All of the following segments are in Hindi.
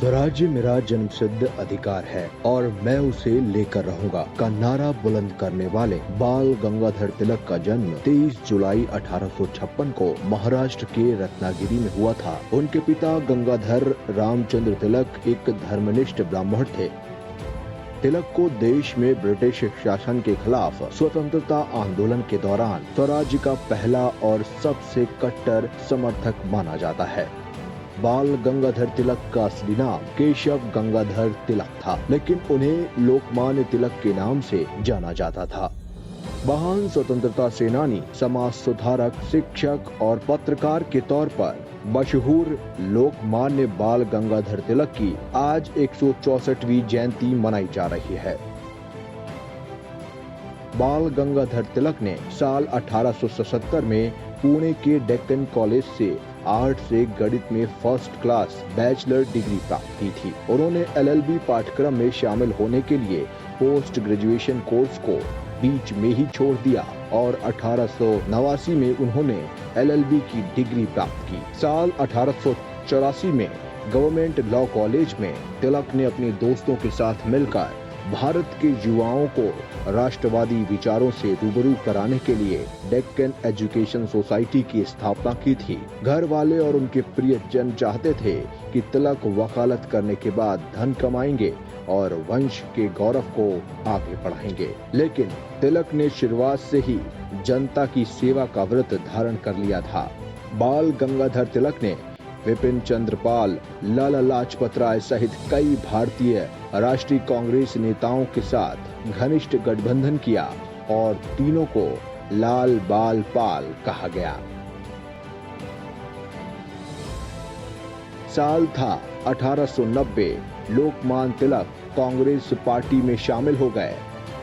स्वराज्य मेरा जन्मसिद्ध अधिकार है और मैं उसे लेकर रहूंगा का नारा बुलंद करने वाले बाल गंगाधर तिलक का जन्म 23 जुलाई 1856 को महाराष्ट्र के रत्नागिरी में हुआ था। उनके पिता गंगाधर रामचंद्र तिलक एक धर्मनिष्ठ ब्राह्मण थे। तिलक को देश में ब्रिटिश शासन के खिलाफ स्वतंत्रता आंदोलन के दौरान स्वराज्य का पहला और सबसे कट्टर समर्थक माना जाता है। बाल गंगाधर तिलक का असली नाम केशव गंगाधर तिलक था, लेकिन उन्हें लोकमान्य तिलक के नाम से जाना जाता था। महान स्वतंत्रता सेनानी, समाज सुधारक, शिक्षक और पत्रकार के तौर पर मशहूर लोकमान्य बाल गंगाधर तिलक की आज 164वीं जयंती मनाई जा रही है। बाल गंगाधर तिलक ने साल 1877 में पुणे के डेक्कन कॉलेज से आर्ट से गणित में फर्स्ट क्लास बैचलर डिग्री प्राप्त की थी। उन्होंने LLB पाठ्यक्रम में शामिल होने के लिए पोस्ट ग्रेजुएशन कोर्स को बीच में ही छोड़ दिया और 1889 में उन्होंने LLB की डिग्री प्राप्त की। साल 1884 में गवर्नमेंट लॉ कॉलेज में तिलक ने अपने दोस्तों के साथ मिलकर भारत के युवाओं को राष्ट्रवादी विचारों से रूबरू कराने के लिए डेक्कन एजुकेशन सोसाइटी की स्थापना की थी। घर वाले और उनके प्रियजन चाहते थे कि तिलक वकालत करने के बाद धन कमाएंगे और वंश के गौरव को आगे बढ़ाएंगे, लेकिन तिलक ने शुरुआत से ही जनता की सेवा का व्रत धारण कर लिया था। बाल गंगाधर तिलक ने विपिन चंद्र पाल, लाला लाजपत राय सहित कई भारतीय राष्ट्रीय कांग्रेस नेताओं के साथ घनिष्ठ गठबंधन किया और तीनों को लाल बाल पाल कहा गया। साल था 1890। लोकमान्य तिलक कांग्रेस पार्टी में शामिल हो गए।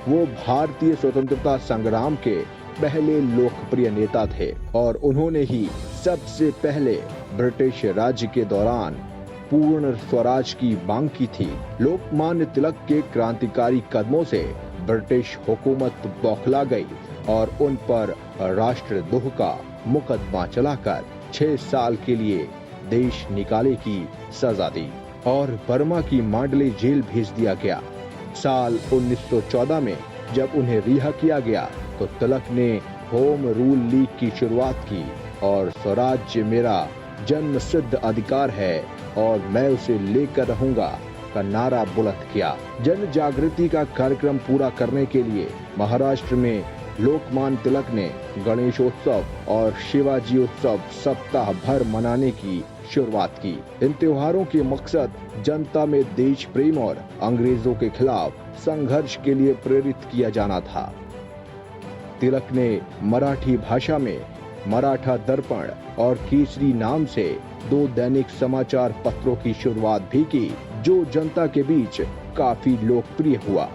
वो भारतीय स्वतंत्रता संग्राम के पहले लोकप्रिय नेता थे और उन्होंने ही सबसे पहले ब्रिटिश राज्य के दौरान पूर्ण स्वराज की मांग की थी। लोकमान्य तिलक के क्रांतिकारी कदमों से ब्रिटिश हुकूमत बौखला गई और उन पर राष्ट्रद्रोह का मुकदमा चलाकर 6 साल के लिए देश निकाले की सजा दी और बर्मा की मांडले जेल भेज दिया गया। साल 1914 में जब उन्हें रिहा किया गया तो तिलक ने होम रूल लीग की शुरुआत की और स्वराज्य मेरा जन्म सिद्ध अधिकार है और मैं उसे लेकर रहूंगा का नारा बुलंद किया। जन जागृति का कार्यक्रम पूरा करने के लिए महाराष्ट्र में लोकमान्य तिलक ने गणेशोत्सव और शिवाजी उत्सव सप्ताह भर मनाने की शुरुआत की। इन त्योहारों के मकसद जनता में देश प्रेम और अंग्रेजों के खिलाफ संघर्ष के लिए प्रेरित किया जाना था। तिलक ने मराठी भाषा में मराठा दर्पण और केसरी नाम से 2 दैनिक समाचार पत्रों की शुरुआत भी की, जो जनता के बीच काफी लोकप्रिय हुआ।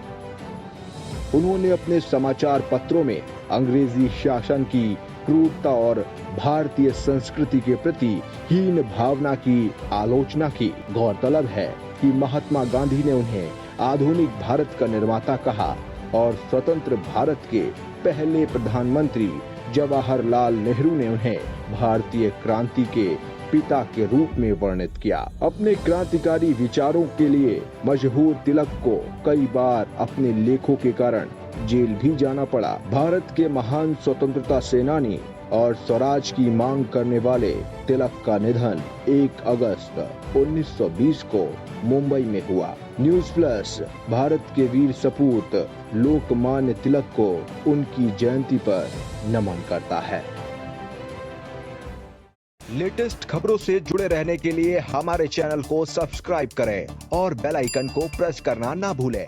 उन्होंने अपने समाचार पत्रों में अंग्रेजी शासन की क्रूरता और भारतीय संस्कृति के प्रति हीन भावना की आलोचना की। गौरतलब है कि महात्मा गांधी ने उन्हें आधुनिक भारत का निर्माता कहा और स्वतंत्र भारत के पहले प्रधानमंत्री जवाहरलाल नेहरू ने उन्हें भारतीय क्रांति के पिता के रूप में वर्णित किया। अपने क्रांतिकारी विचारों के लिए मशहूर तिलक को कई बार अपने लेखों के कारण जेल भी जाना पड़ा। भारत के महान स्वतंत्रता सेनानी और स्वराज की मांग करने वाले तिलक का निधन 1 अगस्त 1920 को मुंबई में हुआ। न्यूज़ प्लस भारत के वीर सपूत लोकमान्य तिलक को उनकी जयंती पर नमन करता है। लेटेस्ट खबरों से जुड़े रहने के लिए हमारे चैनल को सब्सक्राइब करें और बेल आइकन को प्रेस करना ना भूलें।